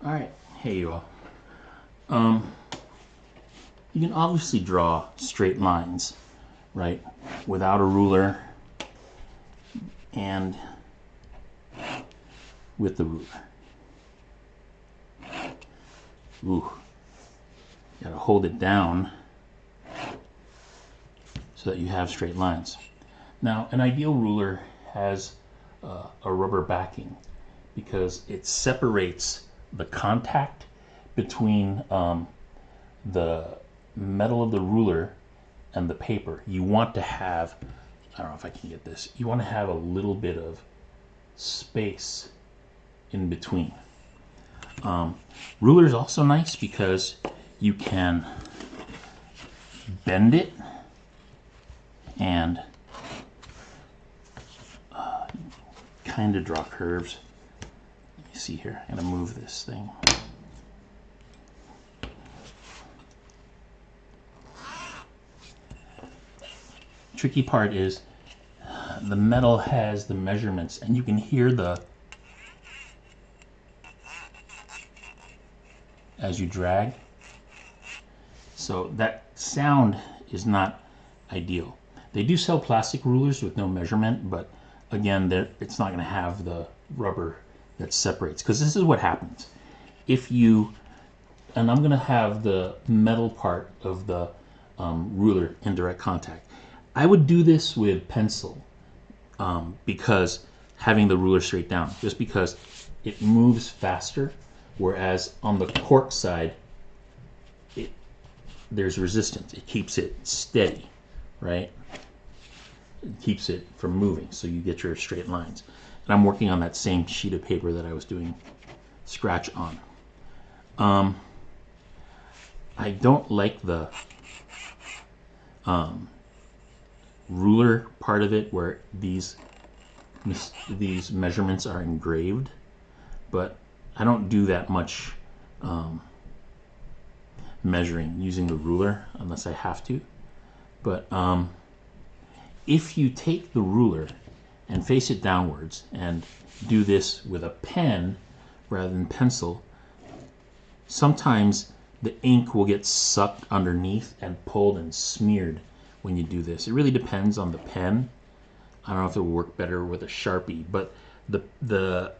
All right, hey you all. Um, you can obviously draw straight lines, right, without a ruler and with the ruler. Ooh, gotta hold it down so that you have straight lines. Now, an ideal ruler has a rubber backing because it separates the contact between the metal of the ruler and the paper. You want to have, I don't know if I can get this, you want to have a little bit of space in between. Ruler is also nice because you can bend it and kind of draw curves. You see here, I'm going to move this thing. Tricky part is the metal has the measurements and you can hear the as you drag. So that sound is not ideal. They do sell plastic rulers with no measurement, but again, it's not going to have the rubber that separates, because this is what happens. If you, and I'm going to have the metal part of the ruler in direct contact. I would do this with pencil because having the ruler straight down, just because it moves faster, whereas on the cork side, there's resistance. It keeps it steady, right? It keeps it from moving, so you get your straight lines. And I'm working on that same sheet of paper that I was doing scratch on. I don't like the ruler part of it where these measurements are engraved, but I don't do that much measuring using the ruler unless I have to. But if you take the ruler and face it downwards and do this with a pen rather than pencil, sometimes the ink will get sucked underneath and pulled and smeared when you do this. It really depends on the pen. I don't know if it will work better with a Sharpie, but the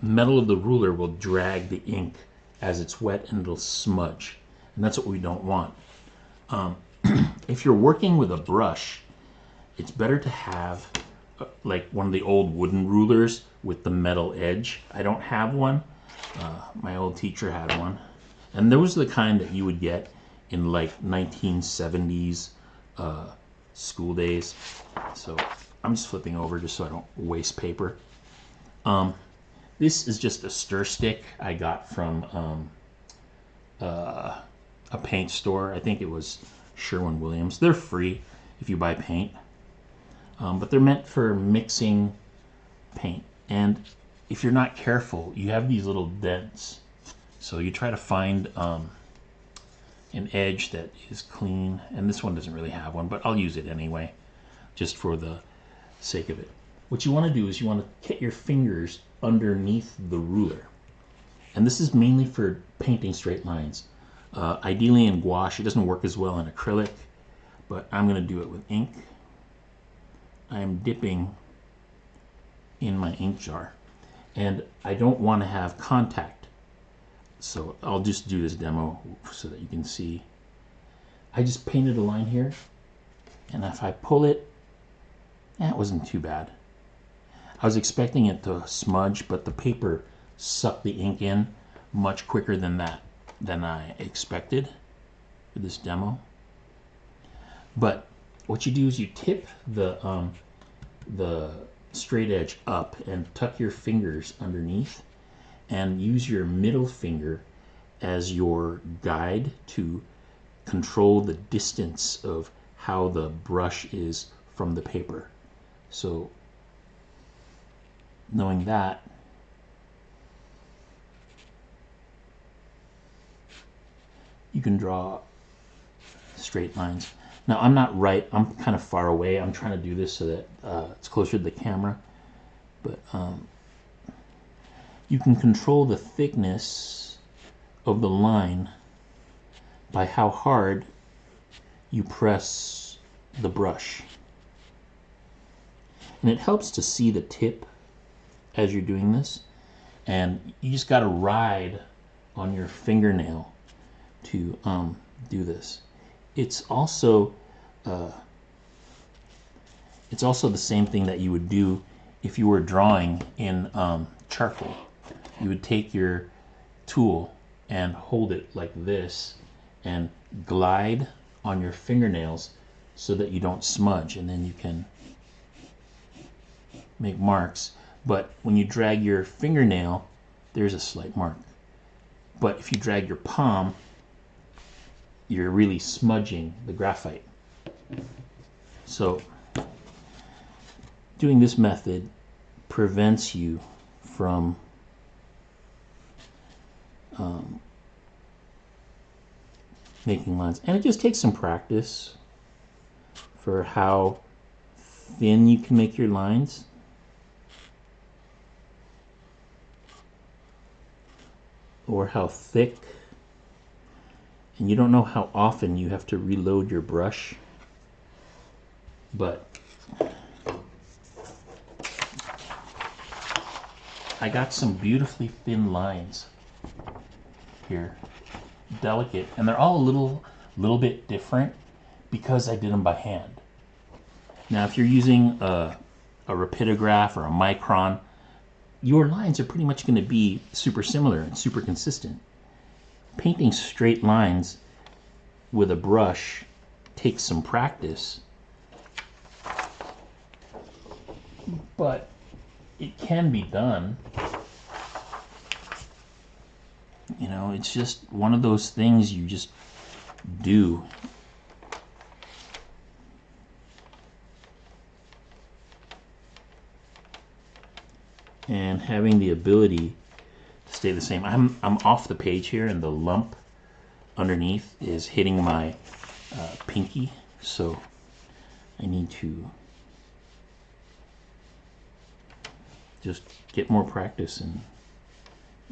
metal of the ruler will drag the ink as it's wet and it'll smudge. And that's what we don't want. If you're working with a brush, it's better to have like one of the old wooden rulers with the metal edge. I don't have one. My old teacher had one. And those are the kind that you would get in like 1970s school days. So I'm just flipping over just so I don't waste paper. This is just a stir stick I got from a paint store. I think it was Sherwin-Williams. They're free if you buy paint. But they're meant for mixing paint. And if you're not careful, you have these little dents. So you try to find an edge that is clean. And this one doesn't really have one, but I'll use it anyway, just for the sake of it. What you want to do is you want to get your fingers underneath the ruler. And this is mainly for painting straight lines. Ideally in gouache, it doesn't work as well in acrylic, but I'm going to do it with ink. I am dipping in my ink jar, and I don't want to have contact. So I'll just do this demo so that you can see. I just painted a line here, and if I pull it, it wasn't too bad. I was expecting it to smudge, but the paper sucked the ink in much quicker than I expected for this demo. But what you do is you tip the straight edge up and tuck your fingers underneath and use your middle finger as your guide to control the distance of how the brush is from the paper. So knowing that, you can draw straight lines. Now I'm not right, I'm kind of far away. I'm trying to do this so that it's closer to the camera. But You can control the thickness of the line by how hard you press the brush. And it helps to see the tip as you're doing this. And you just got to ride on your fingernail to do this. It's also the same thing that you would do if you were drawing in charcoal. You would take your tool and hold it like this and glide on your fingernails so that you don't smudge, and then you can make marks. But when you drag your fingernail, there's a slight mark. But if you drag your palm, you're really smudging the graphite. So doing this method prevents you from making lines. And it just takes some practice for how thin you can make your lines. Or how thick. And you don't know how often you have to reload your brush. But I got some beautifully thin lines here. Delicate. And they're all a little bit different because I did them by hand. Now if you're using a rapidograph or a micron, your lines are pretty much going to be super similar and super consistent. Painting straight lines with a brush takes some practice, but it can be done. You know, it's just one of those things you just do. And having the ability to stay the same. I'm off the page here, and the lump underneath is hitting my pinky, so I need to just get more practice in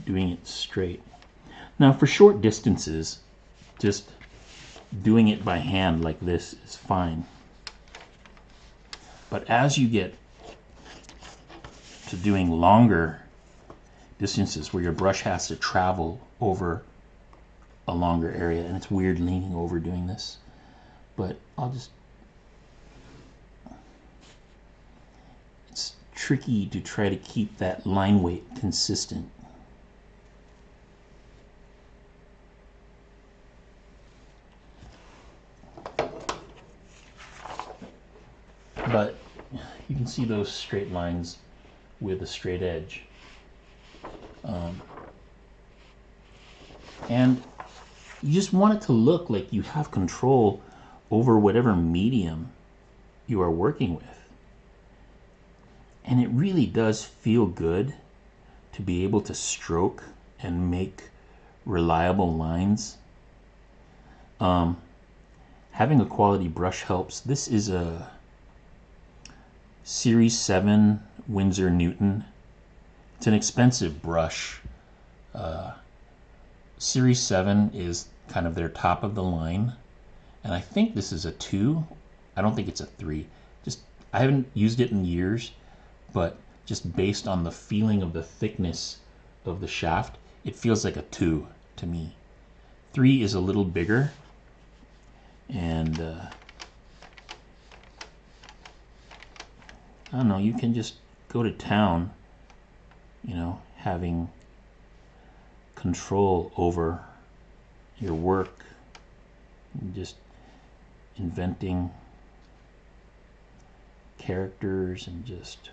doing it straight. Now for short distances, just doing it by hand like this is fine. But as you get to doing longer distances where your brush has to travel over a longer area, and it's weird leaning over doing this, but it's tricky to try to keep that line weight consistent. But you can see those straight lines with a straight edge. And you just want it to look like you have control over whatever medium you are working with. And it really does feel good to be able to stroke and make reliable lines. Having a quality brush helps. This is a Series 7 Winsor Newton. It's an expensive brush. Series 7 is kind of their top of the line, and I think this is a 2. I don't think it's a 3. I haven't used it in years, but just based on the feeling of the thickness of the shaft, it feels like a 2 to me. 3 is a little bigger, and I don't know, you can just go to town, you know, having control over your work, and just inventing characters and just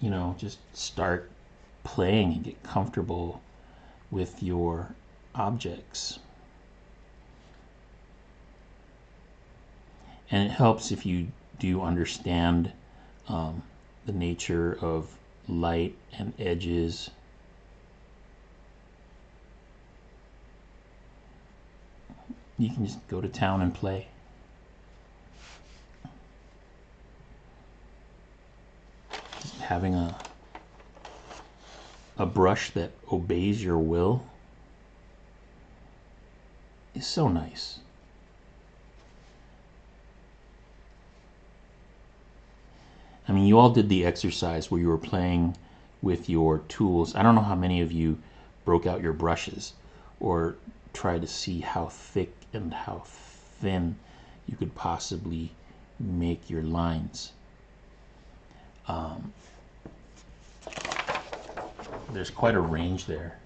you know, just start playing and get comfortable with your objects. And it helps if you do understand the nature of light and edges. You can just go to town and play. having a brush that obeys your will is so nice. I mean, you all did the exercise where you were playing with your tools. I don't know how many of you broke out your brushes or tried to see how thick and how thin you could possibly make your lines. There's quite a range there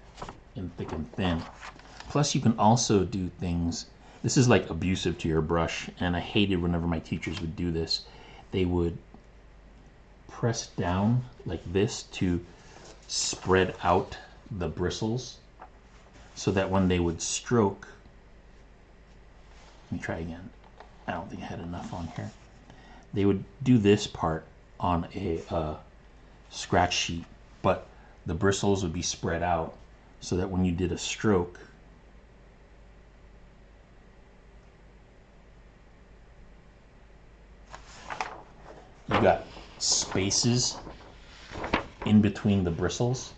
in thick and thin. Plus, you can also do things. This is like abusive to your brush, and I hated whenever my teachers would do this. They would press down like this to spread out the bristles so that when they would stroke, let me try again. I don't think I had enough on here. They would do this part on a scratch sheet, but the bristles would be spread out so that when you did a stroke, you got spaces in between the bristles.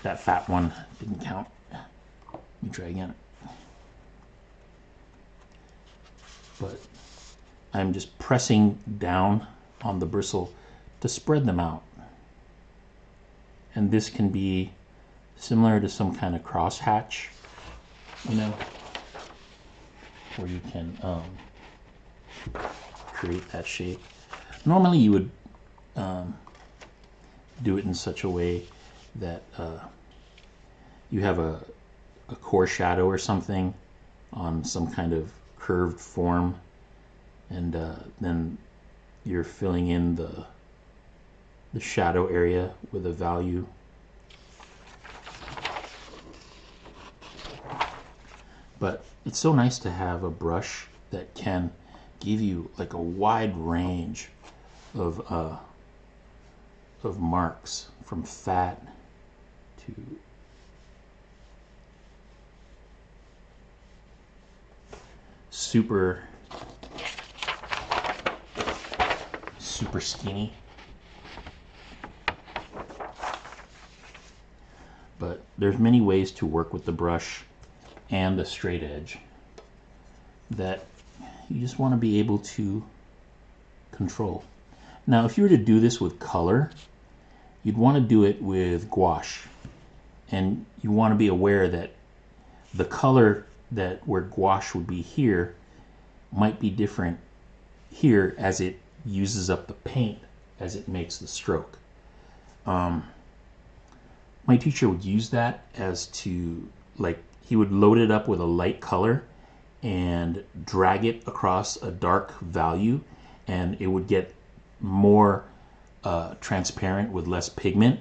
That fat one didn't count. Let me try again. But I'm just pressing down on the bristle to spread them out. And this can be similar to some kind of crosshatch, you know, where you can create that shape. Normally you would do it in such a way that you have a core shadow or something on some kind of curved form, and then you're filling in the shadow area with a value. But it's so nice to have a brush that can give you like a wide range of marks, from fat to super skinny. But there's many ways to work with the brush and the straight edge that you just want to be able to control. Now, if you were to do this with color, you'd want to do it with gouache, and you want to be aware that the color that where gouache would be here might be different here as it uses up the paint as it makes the stroke. My teacher would use that as to, like, he would load it up with a light color and drag it across a dark value, and it would get more transparent with less pigment,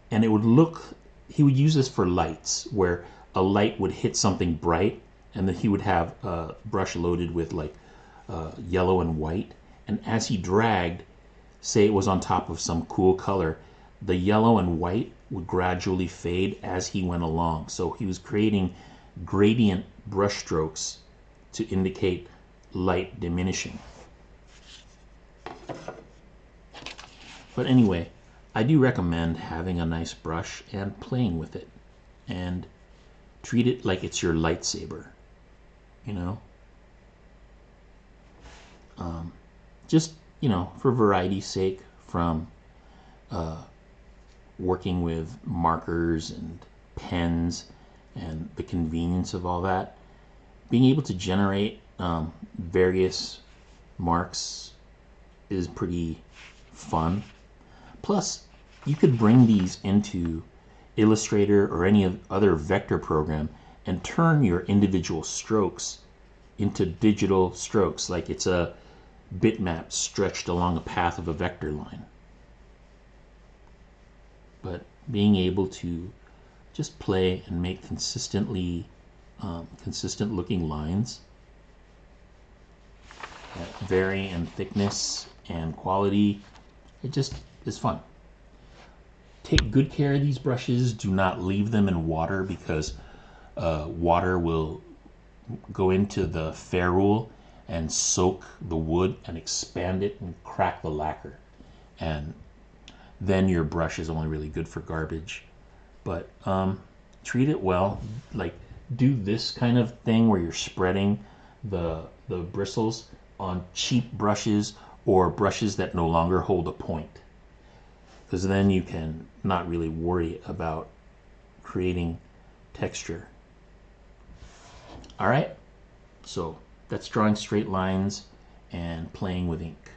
and it would look, he would use this for lights where a light would hit something bright, and then he would have a brush loaded with like yellow and white, and as he dragged, say it was on top of some cool color, the yellow and white would gradually fade as he went along. So he was creating gradient brush strokes to indicate light diminishing. But anyway, I do recommend having a nice brush and playing with it, and treat it like it's your lightsaber, you know? Just, you know, for variety's sake, from working with markers and pens and the convenience of all that, being able to generate various marks is pretty fun. Plus, you could bring these into Illustrator or any other vector program and turn your individual strokes into digital strokes, like it's a bitmap stretched along a path of a vector line. But being able to just play and make consistent looking lines that vary in thickness and quality, it just is fun. Take good care of these brushes. Do not leave them in water, because water will go into the ferrule and soak the wood and expand it and crack the lacquer. and then your brush is only really good for garbage. But treat it well. Like, do this kind of thing where you're spreading the bristles on cheap brushes or brushes that no longer hold a point, because then you can not really worry about creating texture. All right, so that's drawing straight lines and playing with ink.